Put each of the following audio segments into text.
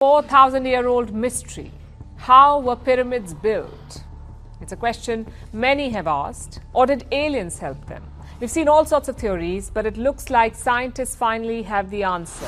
4,000-year-old mystery. How were pyramids built? It's a question many have asked. Or did aliens help them? We've seen all sorts of theories, but it looks like scientists finally have the answer.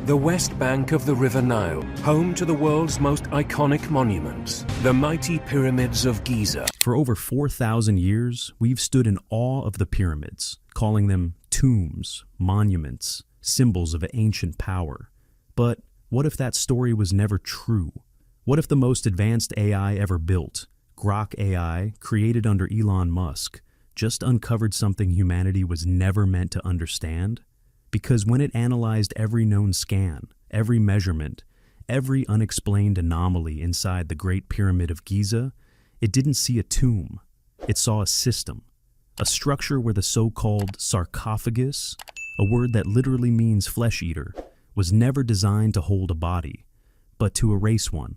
The west bank of the River Nile, home to the world's most iconic monuments, the mighty pyramids of Giza. For over 4,000 years, we've stood in awe of the pyramids, calling them tombs, monuments, symbols of ancient power. But what if that story was never true? What if the most advanced AI ever built, Grok AI, created under Elon Musk, just uncovered something humanity was never meant to understand? Because when it analyzed every known scan, every measurement, every unexplained anomaly inside the Great Pyramid of Giza, it didn't see a tomb. It saw a system, a structure where the so-called sarcophagus, a word that literally means flesh eater, was never designed to hold a body, but to erase one,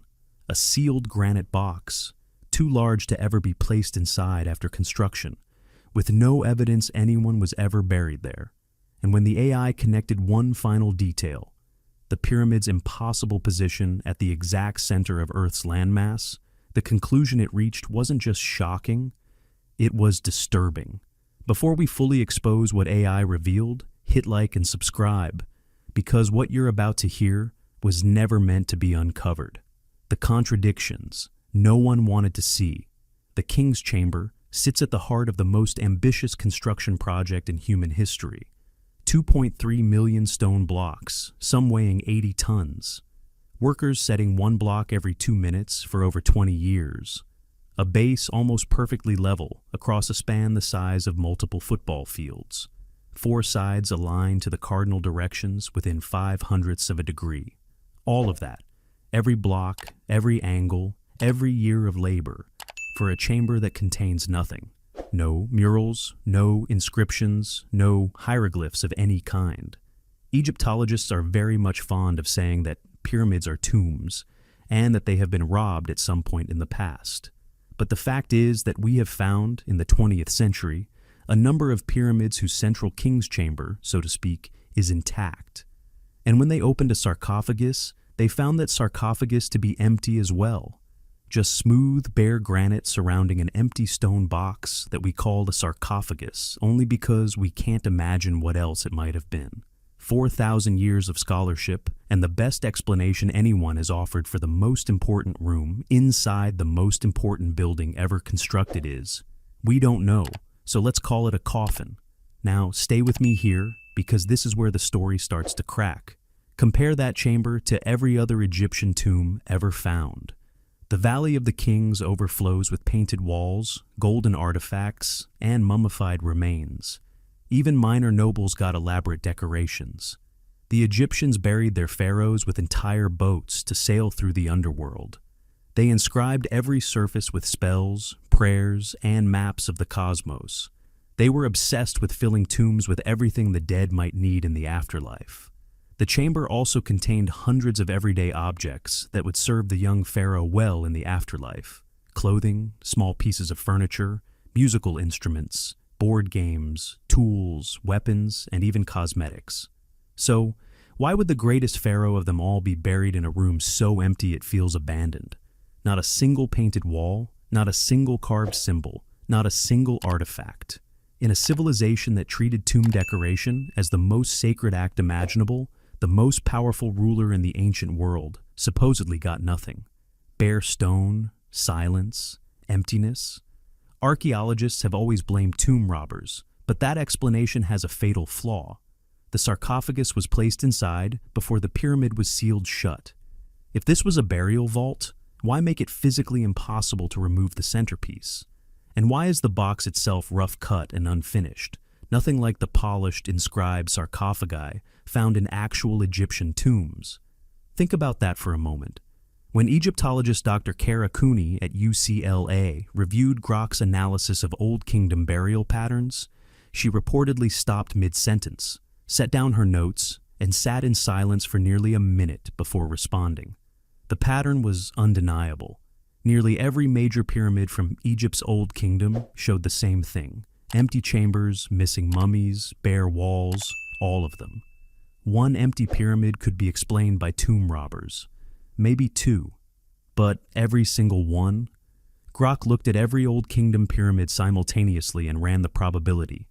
a sealed granite box, too large to ever be placed inside after construction, with no evidence anyone was ever buried there. And when the AI connected one final detail, the pyramid's impossible position at the exact center of Earth's landmass, the conclusion it reached wasn't just shocking, it was disturbing. Before we fully expose what AI revealed, hit like and subscribe, because what you're about to hear was never meant to be uncovered. The contradictions no one wanted to see. The King's Chamber sits at the heart of the most ambitious construction project in human history. 2.3 million stone blocks, some weighing 80 tons. Workers setting one block every 2 minutes for over 20 years. A base almost perfectly level across a span the size of multiple football fields. 4 sides aligned to the cardinal directions within 0.05 of a degree. All of that, every block, every angle, every year of labor, for a chamber that contains nothing. No murals, no inscriptions, no hieroglyphs of any kind. Egyptologists are very much fond of saying that pyramids are tombs, and that they have been robbed at some point in the past. But the fact is that we have found, in the 20th century, a number of pyramids whose central king's chamber, so to speak, is intact. And when they opened a sarcophagus, they found that sarcophagus to be empty as well. Just smooth, bare granite surrounding an empty stone box that we called a sarcophagus, only because we can't imagine what else it might have been. 4,000 years of scholarship, and the best explanation anyone has offered for the most important room inside the most important building ever constructed is, we don't know. So let's call it a coffin. Now, stay with me here, because this is where the story starts to crack. Compare that chamber to every other Egyptian tomb ever found. The Valley of the Kings overflows with painted walls, golden artifacts, and mummified remains. Even minor nobles got elaborate decorations. The Egyptians buried their pharaohs with entire boats to sail through the underworld. They inscribed every surface with spells, prayers, and maps of the cosmos. They were obsessed with filling tombs with everything the dead might need in the afterlife. The chamber also contained hundreds of everyday objects that would serve the young pharaoh well in the afterlife. Clothing, small pieces of furniture, musical instruments, board games, tools, weapons, and even cosmetics. So, why would the greatest pharaoh of them all be buried in a room so empty it feels abandoned? Not a single painted wall, not a single carved symbol, not a single artifact. In a civilization that treated tomb decoration as the most sacred act imaginable, the most powerful ruler in the ancient world supposedly got nothing. Bare stone, silence, emptiness. Archaeologists have always blamed tomb robbers, but that explanation has a fatal flaw. The sarcophagus was placed inside before the pyramid was sealed shut. If this was a burial vault, why make it physically impossible to remove the centerpiece? And why is the box itself rough cut and unfinished? Nothing like the polished, inscribed sarcophagi found in actual Egyptian tombs. Think about that for a moment. When Egyptologist Dr. Kara Cooney at UCLA reviewed Grok's analysis of Old Kingdom burial patterns, she reportedly stopped mid-sentence, set down her notes, and sat in silence for nearly a minute before responding. The pattern was undeniable. Nearly every major pyramid from Egypt's Old Kingdom showed the same thing. Empty chambers, missing mummies, bare walls, all of them. One empty pyramid could be explained by tomb robbers. maybe two, but every single one? Grok looked at every Old Kingdom pyramid simultaneously and ran the probability.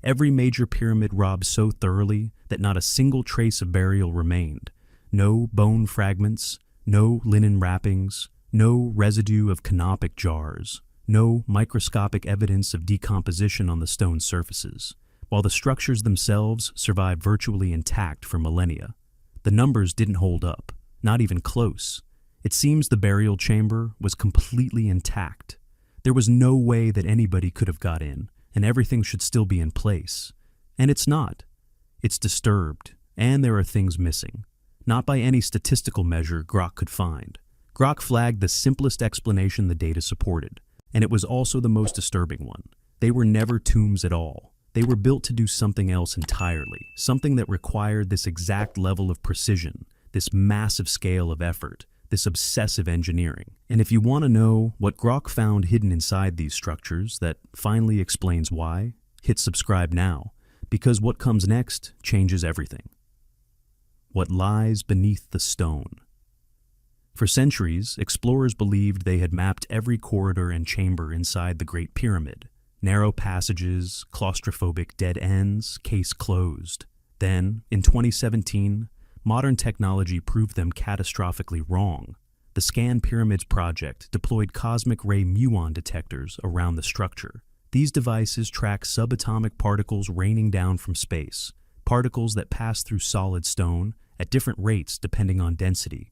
Every major pyramid robbed so thoroughly that not a single trace of burial remained. No bone fragments, no linen wrappings, no residue of canopic jars, no microscopic evidence of decomposition on the stone surfaces, while the structures themselves survived virtually intact for millennia. The numbers didn't hold up, not even close. It seems the burial chamber was completely intact. There was no way that anybody could have got in, and everything should still be in place. And it's not. It's disturbed, and there are things missing. Not by any statistical measure Grok could find. Grok flagged the simplest explanation the data supported, and it was also the most disturbing one. They were never tombs at all. They were built to do something else entirely, something that required this exact level of precision, this massive scale of effort, this obsessive engineering. And if you want to know what Grok found hidden inside these structures that finally explains why, hit subscribe now, because what comes next changes everything. What lies beneath the stone. For centuries, explorers believed they had mapped every corridor and chamber inside the Great Pyramid. Narrow passages, claustrophobic dead ends, case closed. Then, in 2017, modern technology proved them catastrophically wrong. The Scan Pyramids project deployed cosmic ray muon detectors around the structure. These devices track subatomic particles raining down from space, particles that pass through solid stone at different rates depending on density.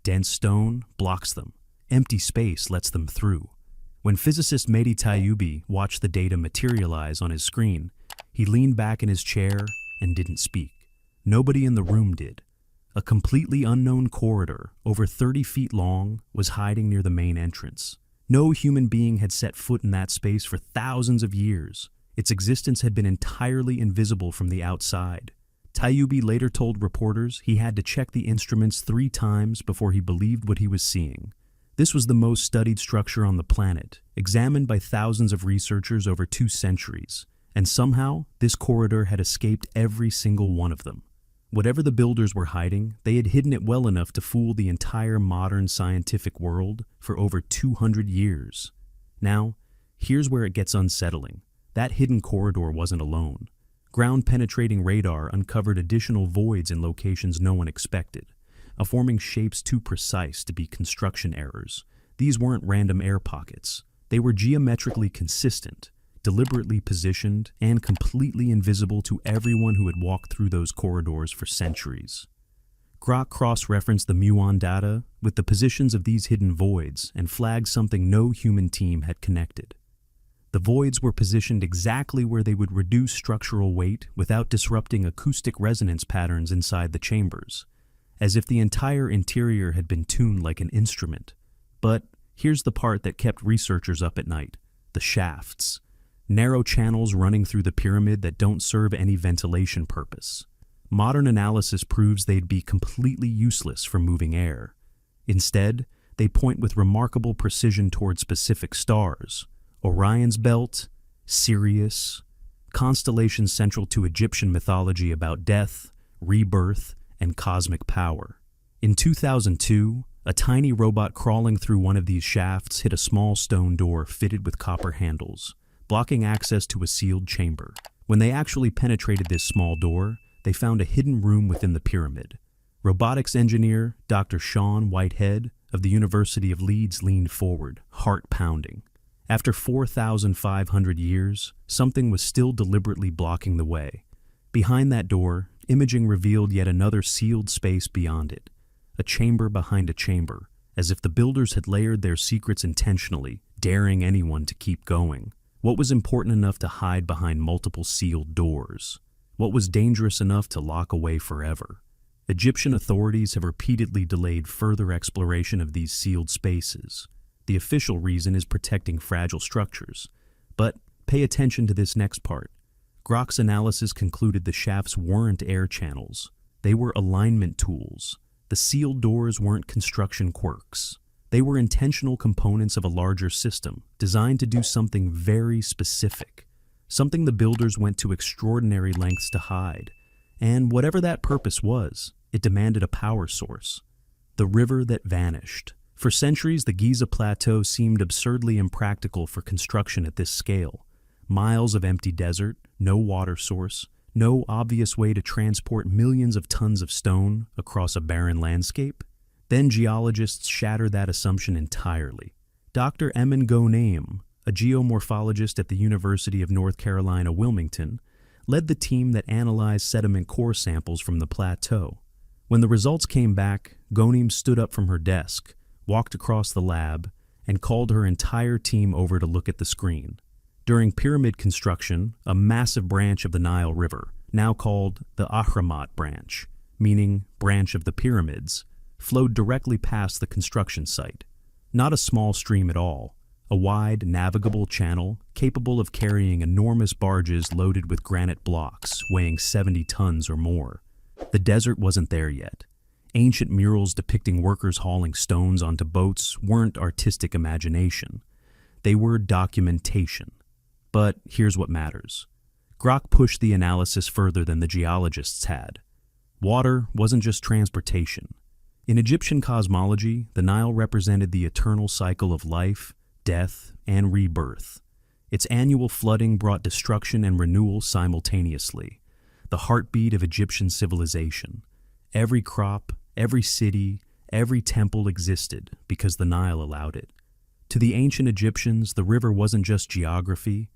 Dense stone blocks them. Empty space lets them through. When physicist Mehdi Tayyubi watched the data materialize on his screen, he leaned back in his chair and didn't speak. Nobody in the room did. A completely unknown corridor, over 30 feet long, was hiding near the main entrance. No human being had set foot in that space for thousands of years. Its existence had been entirely invisible from the outside. Tayyubi later told reporters he had to check the instruments 3 times before he believed what he was seeing. This was the most studied structure on the planet, examined by thousands of researchers over 2 centuries, and somehow this corridor had escaped every single one of them. Whatever the builders were hiding, they had hidden it well enough to fool the entire modern scientific world for over 200 years. Now, here's where it gets unsettling. That hidden corridor wasn't alone. Ground-penetrating radar uncovered additional voids in locations no one expected, forming shapes too precise to be construction errors. These weren't random air pockets. They were geometrically consistent, deliberately positioned, and completely invisible to everyone who had walked through those corridors for centuries. Grok cross-referenced the muon data with the positions of these hidden voids and flagged something no human team had connected. The voids were positioned exactly where they would reduce structural weight without disrupting acoustic resonance patterns inside the chambers, as if the entire interior had been tuned like an instrument. But here's the part that kept researchers up at night: the shafts. Narrow channels running through the pyramid that don't serve any ventilation purpose. Modern analysis proves they'd be completely useless for moving air. Instead, they point with remarkable precision toward specific stars: Orion's Belt, Sirius, constellations central to Egyptian mythology about death, rebirth, and cosmic power. In 2002, a tiny robot crawling through one of these shafts hit a small stone door fitted with copper handles, blocking access to a sealed chamber. When they actually penetrated this small door, they found a hidden room within the pyramid. Robotics engineer Dr. Sean Whitehead of the University of Leeds leaned forward, heart pounding. After 4,500 years, something was still deliberately blocking the way. Behind that door, imaging revealed yet another sealed space beyond it, a chamber behind a chamber, as if the builders had layered their secrets intentionally, daring anyone to keep going. What was important enough to hide behind multiple sealed doors? What was dangerous enough to lock away forever? Egyptian authorities have repeatedly delayed further exploration of these sealed spaces. The official reason is protecting fragile structures. But pay attention to this next part. Grok's analysis concluded the shafts weren't air channels. They were alignment tools. The sealed doors weren't construction quirks. They were intentional components of a larger system, designed to do something very specific, something the builders went to extraordinary lengths to hide. And whatever that purpose was, it demanded a power source. The river that vanished. For centuries, the Giza Plateau seemed absurdly impractical for construction at this scale. Miles of empty desert, no water source, no obvious way to transport millions of tons of stone across a barren landscape. Then geologists shattered that assumption entirely. Dr. Emin Ghonaim, a geomorphologist at the University of North Carolina, Wilmington, led the team that analyzed sediment core samples from the plateau. When the results came back, Ghonaim stood up from her desk, walked across the lab, and called her entire team over to look at the screen. During pyramid construction, a massive branch of the Nile River, now called the Ahramat branch, meaning branch of the pyramids, flowed directly past the construction site. Not a small stream at all, a wide, navigable channel capable of carrying enormous barges loaded with granite blocks weighing 70 tons or more. The desert wasn't there yet. Ancient murals depicting workers hauling stones onto boats weren't artistic imagination. They were documentation. But here's what matters. Grok pushed the analysis further than the geologists had. Water wasn't just transportation. In Egyptian cosmology, the Nile represented the eternal cycle of life, death, and rebirth. Its annual flooding brought destruction and renewal simultaneously. The heartbeat of Egyptian civilization. Every crop, every city, every temple existed because the Nile allowed it. To the ancient Egyptians, the river wasn't just geography,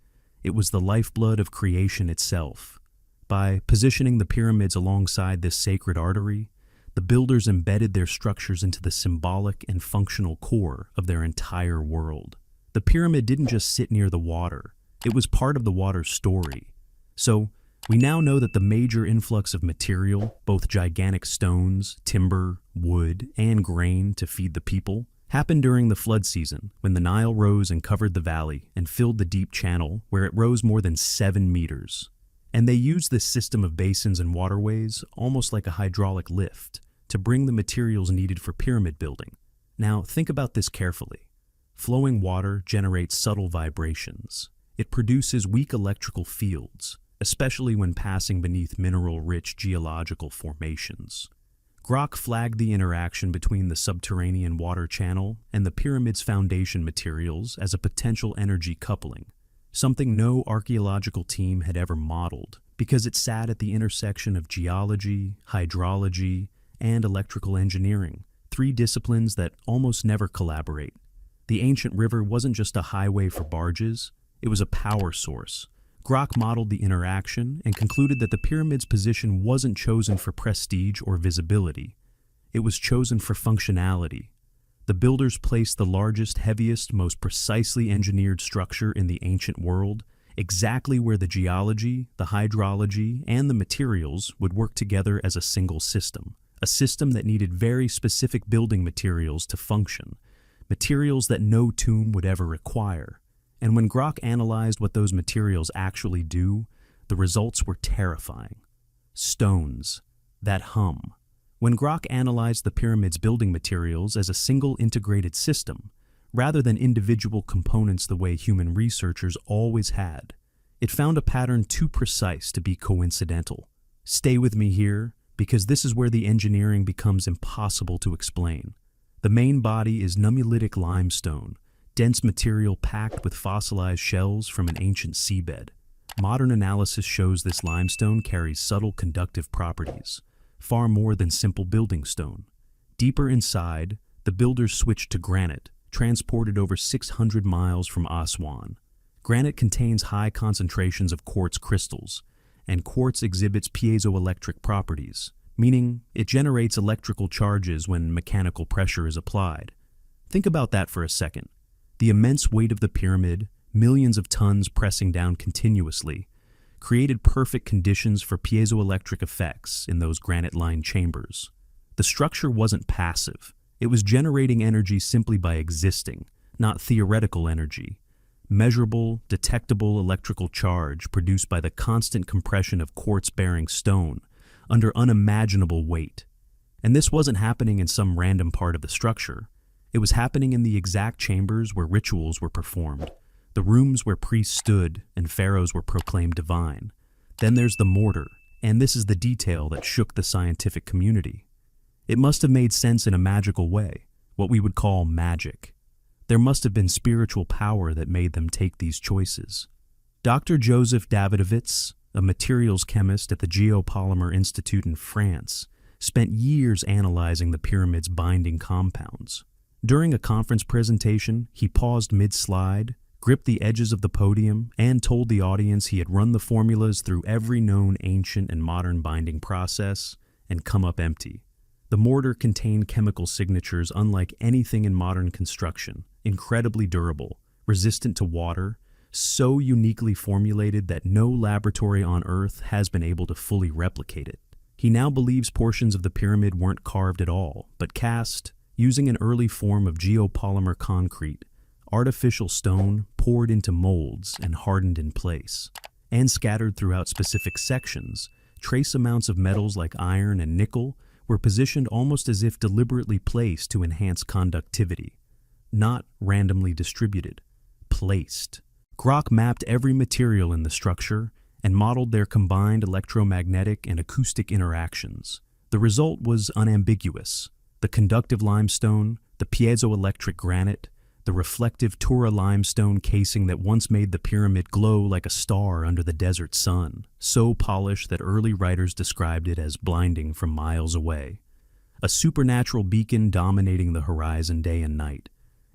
it was the lifeblood of creation itself. By positioning the pyramids alongside this sacred artery, the builders embedded their structures into the symbolic and functional core of their entire world. The pyramid didn't just sit near the water, it was part of the water's story. So, we now know that the major influx of material, both gigantic stones, timber, wood, and grain to feed the people, happened during the flood season when the Nile rose and covered the valley and filled the deep channel where it rose more than 7 meters. And they used this system of basins and waterways almost like a hydraulic lift to bring the materials needed for pyramid building. Now, think about this carefully. Flowing water generates subtle vibrations. It produces weak electrical fields, especially when passing beneath mineral-rich geological formations. Grok flagged the interaction between the subterranean water channel and the pyramid's foundation materials as a potential energy coupling, something no archaeological team had ever modeled, because it sat at the intersection of geology, hydrology, and electrical engineering, 3 disciplines that almost never collaborate. The ancient river wasn't just a highway for barges, it was a power source. Grok modeled the interaction and concluded that the pyramid's position wasn't chosen for prestige or visibility. It was chosen for functionality. The builders placed the largest, heaviest, most precisely engineered structure in the ancient world exactly where the geology, the hydrology, and the materials would work together as a single system, a system that needed very specific building materials to function, materials that no tomb would ever require. And when Grok analyzed what those materials actually do, the results were terrifying. Stones. That hum. When Grok analyzed the pyramid's building materials as a single integrated system, rather than individual components the way human researchers always had, it found a pattern too precise to be coincidental. Stay with me here, because this is where the engineering becomes impossible to explain. The main body is nummulitic limestone, dense material packed with fossilized shells from an ancient seabed. Modern analysis shows this limestone carries subtle conductive properties, far more than simple building stone. Deeper inside, the builders switched to granite, transported over 600 miles from Aswan. Granite contains high concentrations of quartz crystals, and quartz exhibits piezoelectric properties, meaning it generates electrical charges when mechanical pressure is applied. Think about that for a second. The immense weight of the pyramid, millions of tons pressing down continuously, created perfect conditions for piezoelectric effects in those granite-lined chambers. The structure wasn't passive. It was generating energy simply by existing, not theoretical energy. Measurable, detectable electrical charge produced by the constant compression of quartz-bearing stone under unimaginable weight. And this wasn't happening in some random part of the structure. It was happening in the exact chambers where rituals were performed, the rooms where priests stood and pharaohs were proclaimed divine. Then there's the mortar, and this is the detail that shook the scientific community. It must have made sense in a magical way, what we would call magic. There must have been spiritual power that made them take these choices. Dr. Joseph Davidovits, a materials chemist at the Geopolymer Institute in France, spent years analyzing the pyramid's binding compounds. During a conference presentation, he paused mid-slide, gripped the edges of the podium, and told the audience he had run the formulas through every known ancient and modern binding process and come up empty. The mortar contained chemical signatures unlike anything in modern construction, incredibly durable, resistant to water, so uniquely formulated that no laboratory on Earth has been able to fully replicate it. He now believes portions of the pyramid weren't carved at all, but cast, using an early form of geopolymer concrete, artificial stone poured into molds and hardened in place. And scattered throughout specific sections, trace amounts of metals like iron and nickel were positioned almost as if deliberately placed to enhance conductivity. Not randomly distributed, placed. Grok mapped every material in the structure and modeled their combined electromagnetic and acoustic interactions. The result was unambiguous. The conductive limestone, the piezoelectric granite, the reflective Tura limestone casing that once made the pyramid glow like a star under the desert sun, so polished that early writers described it as blinding from miles away. A supernatural beacon dominating the horizon day and night,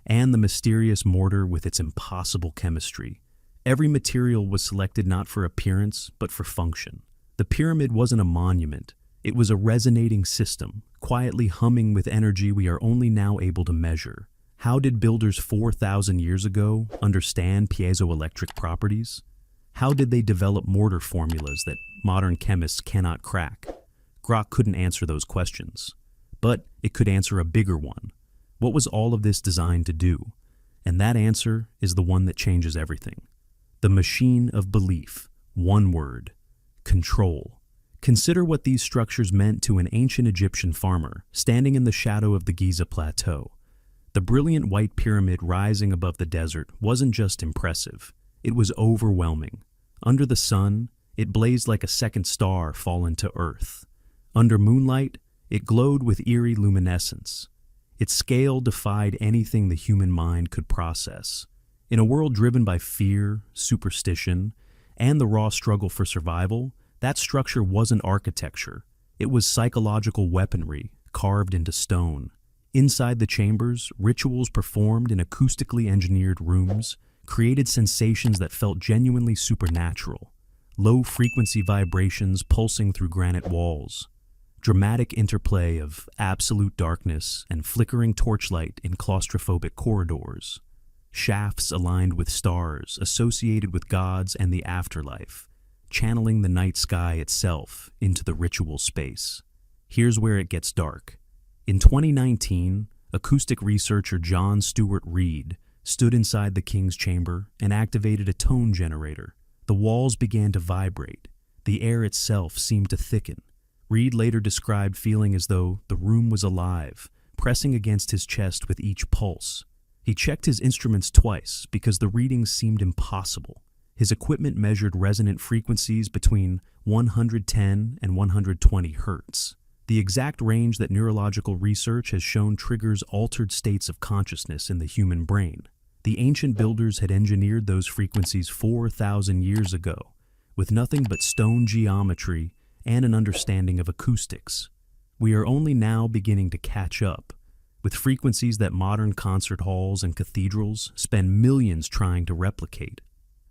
and the mysterious mortar with its impossible chemistry. Every material was selected not for appearance, but for function. The pyramid wasn't a monument. It was a resonating system, quietly humming with energy we are only now able to measure. How did builders 4,000 years ago understand piezoelectric properties? How did they develop mortar formulas that modern chemists cannot crack? Grok couldn't answer those questions, but it could answer a bigger one. What was all of this designed to do? And that answer is the one that changes everything. The machine of belief. One word. Control. Consider what these structures meant to an ancient Egyptian farmer standing in the shadow of the Giza plateau. The brilliant white pyramid rising above the desert wasn't just impressive. It was overwhelming. Under the sun, it blazed like a second star fallen to earth. Under moonlight, it glowed with eerie luminescence. Its scale defied anything the human mind could process. In a world driven by fear, superstition, and the raw struggle for survival, that structure wasn't architecture. It was psychological weaponry carved into stone. Inside the chambers, rituals performed in acoustically engineered rooms created sensations that felt genuinely supernatural. Low-frequency vibrations pulsing through granite walls. Dramatic interplay of absolute darkness and flickering torchlight in claustrophobic corridors. Shafts aligned with stars associated with gods and the afterlife, channeling the night sky itself into the ritual space. Here's where it gets dark. In 2019, acoustic researcher John Stewart Reed stood inside the king's chamber and activated a tone generator. The walls began to vibrate. The air itself seemed to thicken. Reed later described feeling as though the room was alive, pressing against his chest with each pulse. He checked his instruments twice because the readings seemed impossible. His equipment measured resonant frequencies between 110 and 120 hertz. The exact range that neurological research has shown triggers altered states of consciousness in the human brain. The ancient builders had engineered those frequencies 4,000 years ago, with nothing but stone geometry and an understanding of acoustics. We are only now beginning to catch up, with frequencies that modern concert halls and cathedrals spend millions trying to replicate.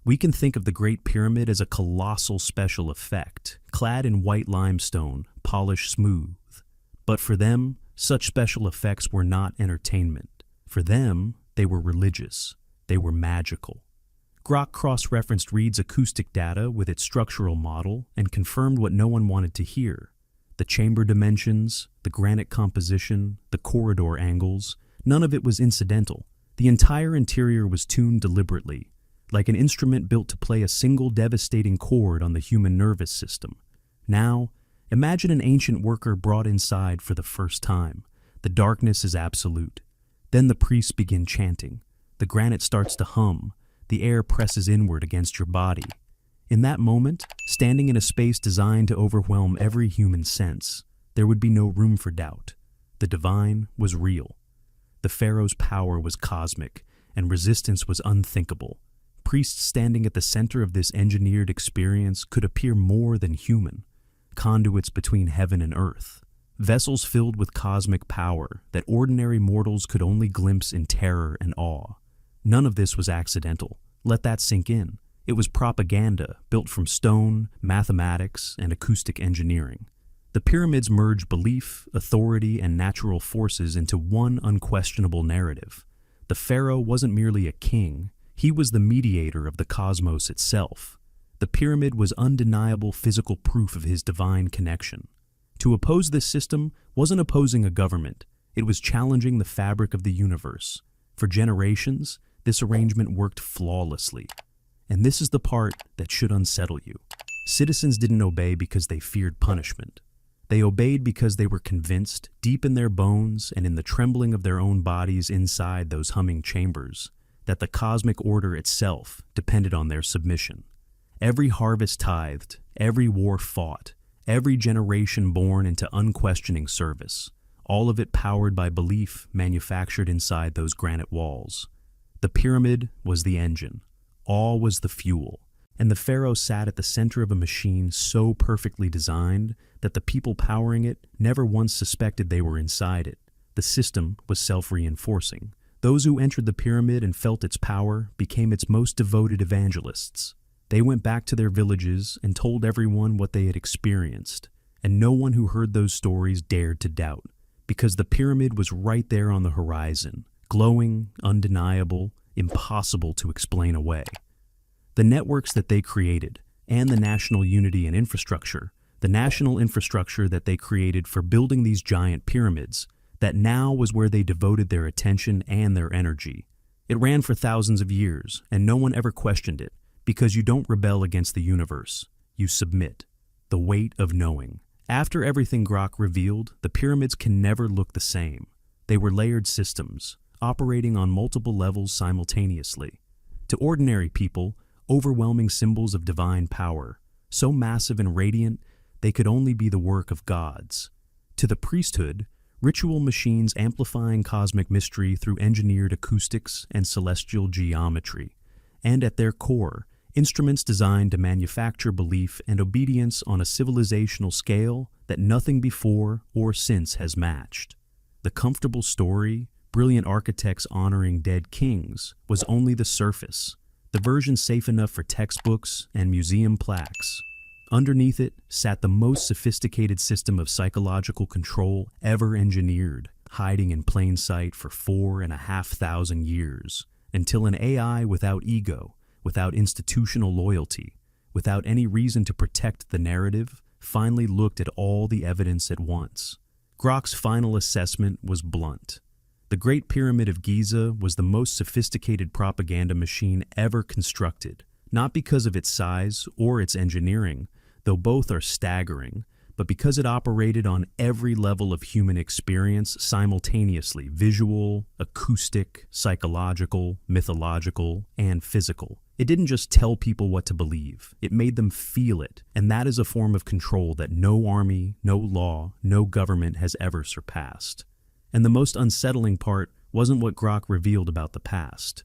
We can think of the Great Pyramid as a colossal special effect, clad in white limestone, polished smooth. But for them, such special effects were not entertainment. For them, they were religious. They were magical. Grok cross-referenced Reed's acoustic data with its structural model and confirmed what no one wanted to hear. The chamber dimensions, the granite composition, the corridor angles, none of it was incidental. The entire interior was tuned deliberately, like an instrument built to play a single devastating chord on the human nervous system. Now, imagine an ancient worker brought inside for the first time. The darkness is absolute. Then the priests begin chanting. The granite starts to hum. The air presses inward against your body. In that moment, standing in a space designed to overwhelm every human sense, there would be no room for doubt. the divine was real. The pharaoh's power was cosmic, and resistance was unthinkable. Priests standing at the center of this engineered experience could appear more than human, conduits between heaven and earth, vessels filled with cosmic power that ordinary mortals could only glimpse in terror and awe. None of this was accidental. Let that sink in. It was propaganda built from stone, mathematics, and acoustic engineering. The pyramids merged belief, authority, and natural forces into one unquestionable narrative. The pharaoh wasn't merely a king, he was the mediator of the cosmos itself. The pyramid was undeniable physical proof of his divine connection. To oppose this system wasn't opposing a government, it was challenging the fabric of the universe. For generations, this arrangement worked flawlessly. And this is the part that should unsettle you. Citizens didn't obey because they feared punishment. They obeyed because they were convinced, deep in their bones and in the trembling of their own bodies inside those humming chambers, that the cosmic order itself depended on their submission. Every harvest tithed, every war fought, every generation born into unquestioning service, all of it powered by belief manufactured inside those granite walls. The pyramid was the engine, awe was the fuel, and the pharaoh sat at the center of a machine so perfectly designed that the people powering it never once suspected they were inside it. The system was self-reinforcing. Those who entered the pyramid and felt its power became its most devoted evangelists. They went back to their villages and told everyone what they had experienced, and no one who heard those stories dared to doubt, because the pyramid was right there on the horizon, glowing, undeniable, impossible to explain away. The networks that they created, and the national unity and infrastructure, the national infrastructure that they created for building these giant pyramids, that now was where they devoted their attention and their energy. It ran for thousands of years, and no one ever questioned it, because you don't rebel against the universe, you submit. The weight of knowing. After everything Grok revealed, the pyramids can never look the same. They were layered systems, operating on multiple levels simultaneously. To ordinary people, overwhelming symbols of divine power, so massive and radiant they could only be the work of gods. To the priesthood, ritual machines amplifying cosmic mystery through engineered acoustics and celestial geometry. And at their core, instruments designed to manufacture belief and obedience on a civilizational scale that nothing before or since has matched. The comfortable story, brilliant architects honoring dead kings, was only the surface, the version safe enough for textbooks and museum plaques. Underneath it sat the most sophisticated system of psychological control ever engineered, hiding in plain sight for 4,500 years, until an AI without ego, without institutional loyalty, without any reason to protect the narrative, finally looked at all the evidence at once. Grok's final assessment was blunt. The Great Pyramid of Giza was the most sophisticated propaganda machine ever constructed, not because of its size or its engineering, though both are staggering, but because it operated on every level of human experience simultaneously: visual, acoustic, psychological, mythological, and physical. It didn't just tell people what to believe, it made them feel it, and that is a form of control that no army, no law, no government has ever surpassed. And the most unsettling part wasn't what Grok revealed about the past.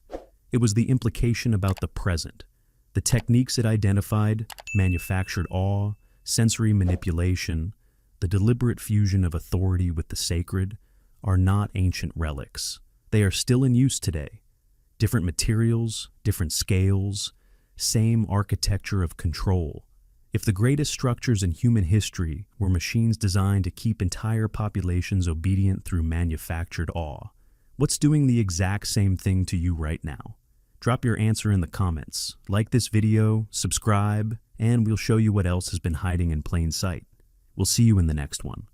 It was the implication about the present. The techniques it identified, manufactured awe, sensory manipulation, the deliberate fusion of authority with the sacred, are not ancient relics. They are still in use today. Different materials, different scales, same architecture of control. If the greatest structures in human history were machines designed to keep entire populations obedient through manufactured awe, what's doing the exact same thing to you right now? Drop your answer in the comments, like this video, subscribe, and we'll show you what else has been hiding in plain sight. We'll see you in the next one.